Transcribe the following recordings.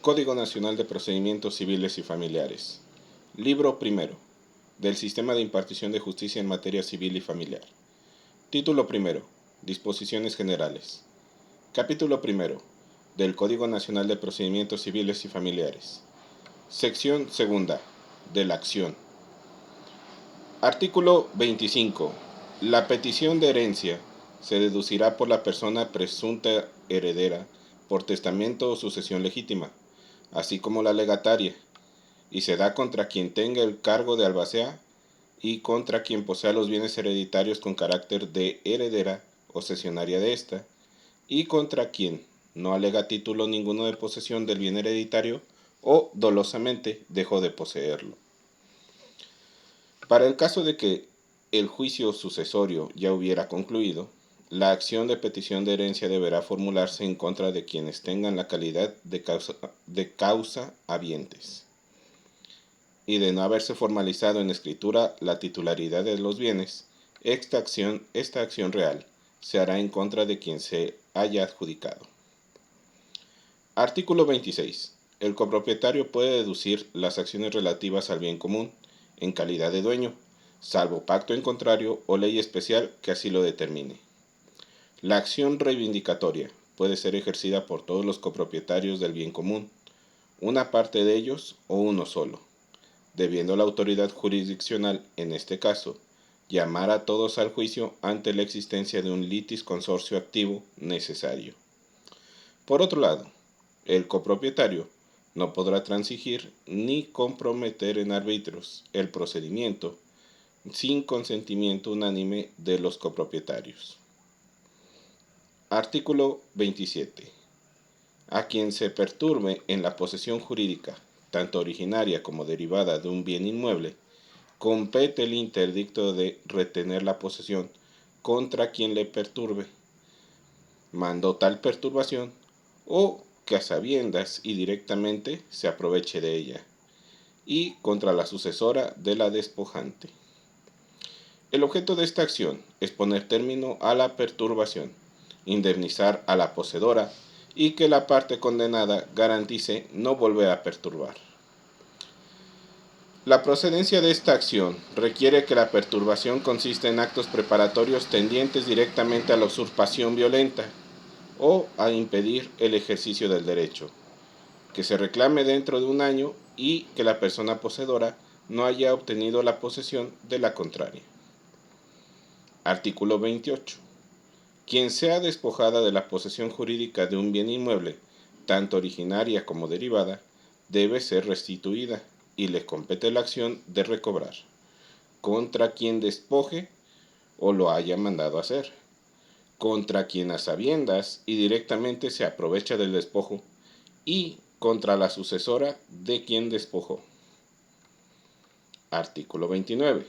Código Nacional de Procedimientos Civiles y Familiares. Libro primero. Del Sistema de Impartición de Justicia en Materia Civil y Familiar. Título primero. Disposiciones Generales. Capítulo primero. Del Código Nacional de Procedimientos Civiles y Familiares. Sección segunda. De la acción. Artículo 25. La petición de herencia se deducirá por la persona presunta heredera por testamento o sucesión legítima, así como la legataria, y se da contra quien tenga el cargo de albacea y contra quien posea los bienes hereditarios con carácter de heredera o cesionaria de ésta, y contra quien no alega título ninguno de posesión del bien hereditario o dolosamente dejó de poseerlo. Para el caso de que el juicio sucesorio ya hubiera concluido, la acción de petición de herencia deberá formularse en contra de quienes tengan la calidad de causa habientes. Y de no haberse formalizado en escritura la titularidad de los bienes, esta acción real se hará en contra de quien se haya adjudicado. Artículo 26. El copropietario puede deducir las acciones relativas al bien común en calidad de dueño, salvo pacto en contrario o ley especial que así lo determine. La acción reivindicatoria puede ser ejercida por todos los copropietarios del bien común, una parte de ellos o uno solo, debiendo la autoridad jurisdiccional, en este caso, llamar a todos al juicio ante la existencia de un litis consorcio activo necesario. Por otro lado, el copropietario no podrá transigir ni comprometer en arbitrios el procedimiento sin consentimiento unánime de los copropietarios. Artículo 27. A quien se perturbe en la posesión jurídica, tanto originaria como derivada de un bien inmueble, compete el interdicto de retener la posesión contra quien le perturbe, mandó tal perturbación o que a sabiendas y directamente se aproveche de ella, y contra la sucesora de la despojante. El objeto de esta acción es poner término a la perturbación, indemnizar a la poseedora y que la parte condenada garantice no volver a perturbar. La procedencia de esta acción requiere que la perturbación consista en actos preparatorios tendientes directamente a la usurpación violenta o a impedir el ejercicio del derecho, que se reclame dentro de un año y que la persona poseedora no haya obtenido la posesión de la contraria. Artículo 28. Quien sea despojada de la posesión jurídica de un bien inmueble, tanto originaria como derivada, debe ser restituida y le compete la acción de recobrar, contra quien despoje o lo haya mandado hacer, contra quien a sabiendas y directamente se aprovecha del despojo y contra la sucesora de quien despojó. Artículo 29.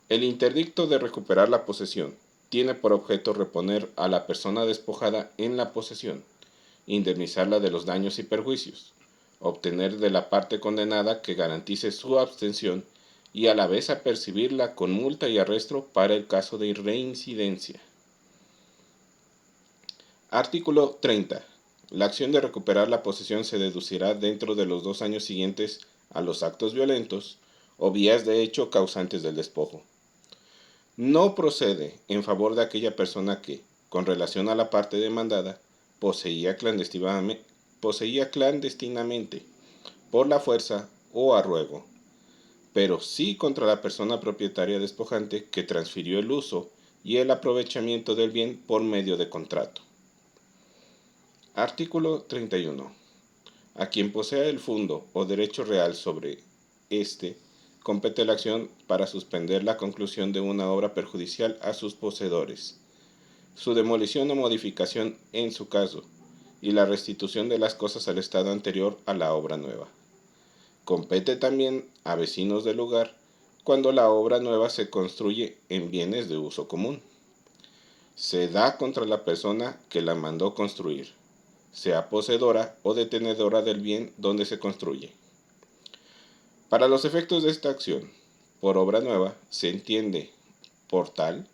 El interdicto de recuperar la posesión tiene por objeto reponer a la persona despojada en la posesión, indemnizarla de los daños y perjuicios, obtener de la parte condenada que garantice su abstención y a la vez apercibirla con multa y arresto para el caso de reincidencia. Artículo 30. La acción de recuperar la posesión se deducirá dentro de los 2 años siguientes a los actos violentos o vías de hecho causantes del despojo. No procede en favor de aquella persona que, con relación a la parte demandada, poseía clandestinamente, por la fuerza o a ruego, pero sí contra la persona propietaria despojante que transfirió el uso y el aprovechamiento del bien por medio de contrato. Artículo 31. A quien posea el fundo o derecho real sobre éste, compete la acción para suspender la conclusión de una obra perjudicial a sus poseedores, su demolición o modificación en su caso, y la restitución de las cosas al estado anterior a la obra nueva. Compete también a vecinos del lugar cuando la obra nueva se construye en bienes de uso común. Se da contra la persona que la mandó construir, sea poseedora o detenedora del bien donde se construye. Para los efectos de esta acción, por obra nueva, se entiende por tal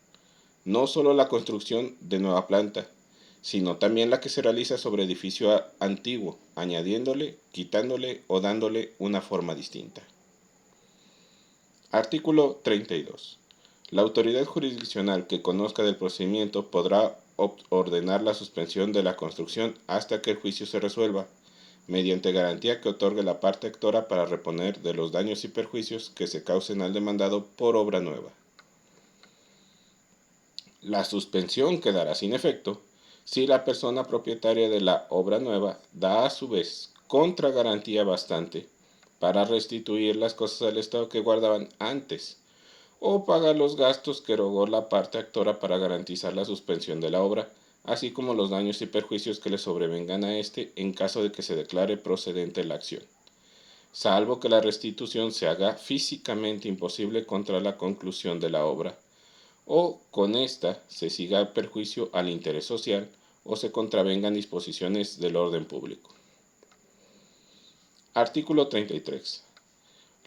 no solo la construcción de nueva planta, sino también la que se realiza sobre edificio antiguo, añadiéndole, quitándole o dándole una forma distinta. Artículo 32. La autoridad jurisdiccional que conozca del procedimiento podrá ordenar la suspensión de la construcción hasta que el juicio se resuelva, mediante garantía que otorgue la parte actora para reponer de los daños y perjuicios que se causen al demandado por obra nueva. La suspensión quedará sin efecto si la persona propietaria de la obra nueva da a su vez contra garantía bastante para restituir las cosas al estado que guardaban antes o paga los gastos que erogó la parte actora para garantizar la suspensión de la obra, así como los daños y perjuicios que le sobrevengan a éste en caso de que se declare procedente la acción, salvo que la restitución se haga físicamente imposible contra la conclusión de la obra, o con ésta se siga el perjuicio al interés social o se contravengan disposiciones del orden público. Artículo 33.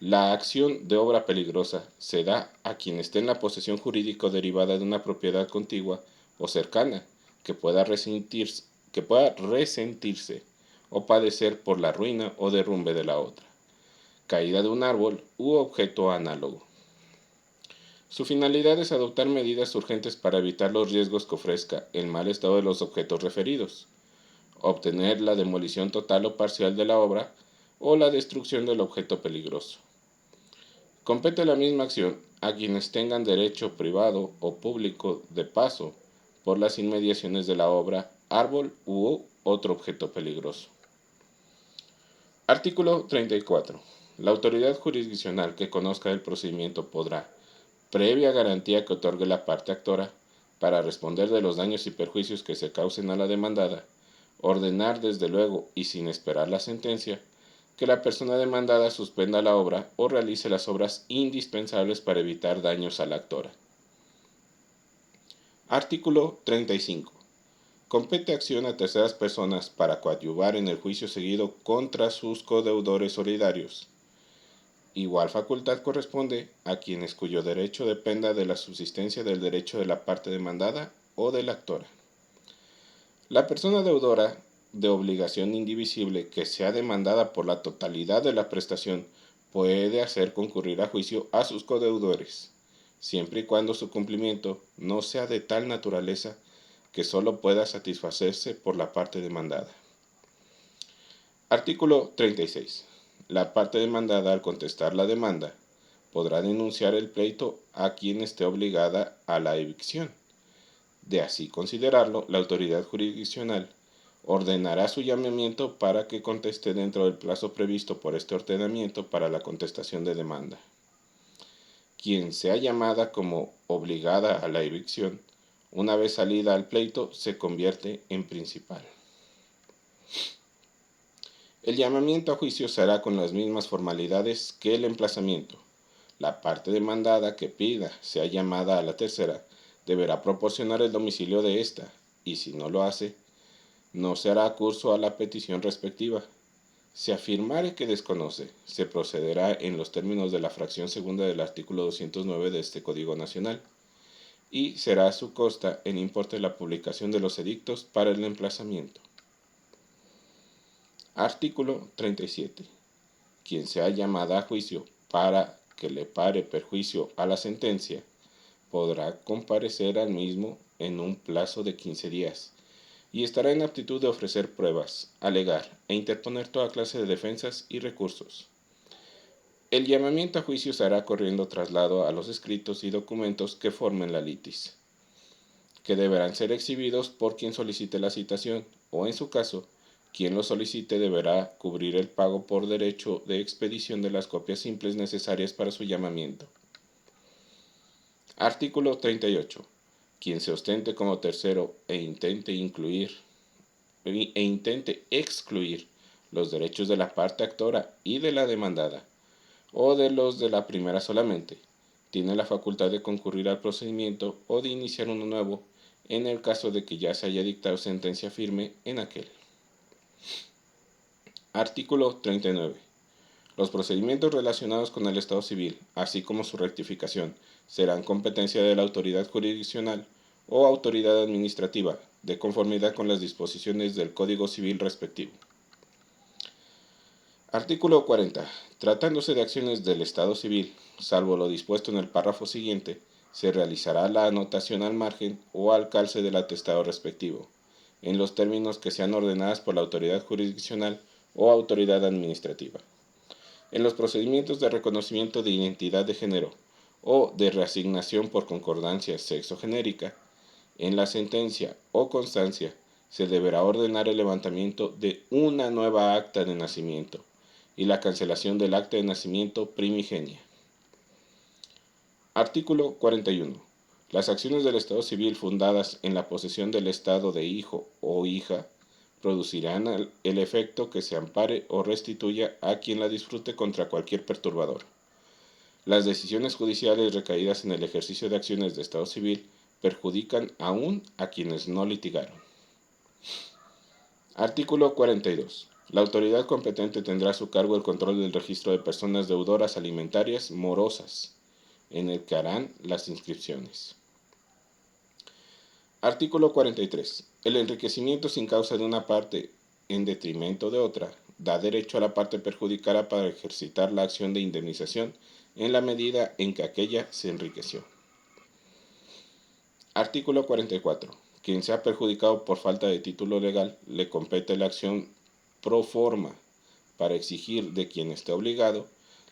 La acción de obra peligrosa se da a quien esté en la posesión jurídica derivada de una propiedad contigua o cercana que pueda resentirse o padecer por la ruina o derrumbe de la otra, caída de un árbol u objeto análogo. Su finalidad es adoptar medidas urgentes para evitar los riesgos que ofrezca el mal estado de los objetos referidos, obtener la demolición total o parcial de la obra o la destrucción del objeto peligroso. Compete la misma acción a quienes tengan derecho privado o público de paso por las inmediaciones de la obra, árbol u otro objeto peligroso. Artículo 34. La autoridad jurisdiccional que conozca el procedimiento podrá, previa garantía que otorgue la parte actora, para responder de los daños y perjuicios que se causen a la demandada, ordenar desde luego y sin esperar la sentencia, que la persona demandada suspenda la obra o realice las obras indispensables para evitar daños a la actora. Artículo 35. Compete acción a terceras personas para coadyuvar en el juicio seguido contra sus codeudores solidarios. Igual facultad corresponde a quienes cuyo derecho dependa de la subsistencia del derecho de la parte demandada o de la actora. La persona deudora de obligación indivisible que sea demandada por la totalidad de la prestación puede hacer concurrir a juicio a sus codeudores, siempre y cuando su cumplimiento no sea de tal naturaleza que sólo pueda satisfacerse por la parte demandada. Artículo 36. La parte demandada, al contestar la demanda, podrá denunciar el pleito a quien esté obligada a la evicción. De así considerarlo, la autoridad jurisdiccional ordenará su llamamiento para que conteste dentro del plazo previsto por este ordenamiento para la contestación de demanda. Quien sea llamada como obligada a la evicción, una vez salida al pleito, se convierte en principal. El llamamiento a juicio se hará con las mismas formalidades que el emplazamiento. La parte demandada que pida sea llamada a la tercera deberá proporcionar el domicilio de ésta, y si no lo hace, no se hará curso a la petición respectiva. Si afirmare que desconoce, se procederá en los términos de la fracción segunda del artículo 209 de este Código Nacional, y será a su costa el importe de la publicación de los edictos para el emplazamiento. Artículo 37. Quien sea llamada a juicio para que le pare perjuicio a la sentencia, podrá comparecer al mismo en un plazo de 15 días y estará en aptitud de ofrecer pruebas, alegar e interponer toda clase de defensas y recursos. El llamamiento a juicio se hará corriendo traslado a los escritos y documentos que formen la litis, que deberán ser exhibidos por quien solicite la citación o, en su caso, quien lo solicite deberá cubrir el pago por derecho de expedición de las copias simples necesarias para su llamamiento. Artículo 38. Quien se ostente como tercero e intente excluir los derechos de la parte actora y de la demandada, o de los de la primera solamente, tiene la facultad de concurrir al procedimiento o de iniciar uno nuevo en el caso de que ya se haya dictado sentencia firme en aquel. Artículo 39. Los procedimientos relacionados con el estado civil, así como su rectificación, serán competencia de la autoridad jurisdiccional o autoridad administrativa, de conformidad con las disposiciones del Código Civil respectivo. Artículo 40. Tratándose de acciones del Estado civil, salvo lo dispuesto en el párrafo siguiente, se realizará la anotación al margen o al calce del atestado respectivo, en los términos que sean ordenadas por la autoridad jurisdiccional o autoridad administrativa. En los procedimientos de reconocimiento de identidad de género o de reasignación por concordancia sexogenérica, en la sentencia o constancia se deberá ordenar el levantamiento de una nueva acta de nacimiento y la cancelación del acta de nacimiento primigenia. Artículo 41. Las acciones del Estado civil fundadas en la posesión del estado de hijo o hija producirán el efecto que se ampare o restituya a quien la disfrute contra cualquier perturbador. Las decisiones judiciales recaídas en el ejercicio de acciones de Estado civil perjudican aún a quienes no litigaron. Artículo 42. La autoridad competente tendrá a su cargo el control del registro de personas deudoras alimentarias morosas, en el que harán las inscripciones. Artículo 43. El enriquecimiento sin causa de una parte en detrimento de otra da derecho a la parte perjudicada para ejercitar la acción de indemnización en la medida en que aquella se enriqueció. Artículo 44. Quien sea perjudicado por falta de título legal, le compete la acción pro forma para exigir de quien esté obligado,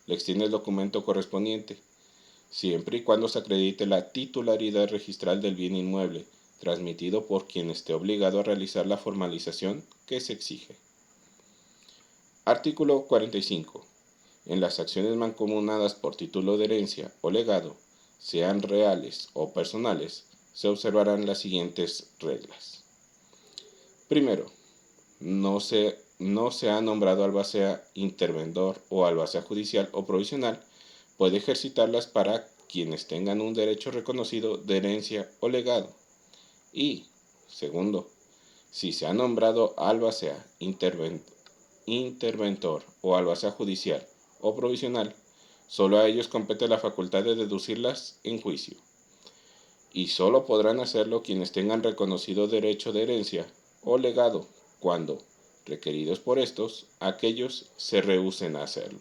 le extiende el documento correspondiente, siempre y cuando se acredite la titularidad registral del bien inmueble, transmitido por quien esté obligado a realizar la formalización que se exige. Artículo 45. En las acciones mancomunadas por título de herencia o legado, sean reales o personales, se observarán las siguientes reglas. Primero, no se ha nombrado albacea, interventor o albacea judicial o provisional, puede ejercitarlas para quienes tengan un derecho reconocido de herencia o legado. Y, segundo, si se ha nombrado albacea, interventor o albacea judicial o provisional, solo a ellos compete la facultad de deducirlas en juicio. Y solo podrán hacerlo quienes tengan reconocido derecho de herencia o legado, cuando, requeridos por estos, aquellos se rehúsen a hacerlo.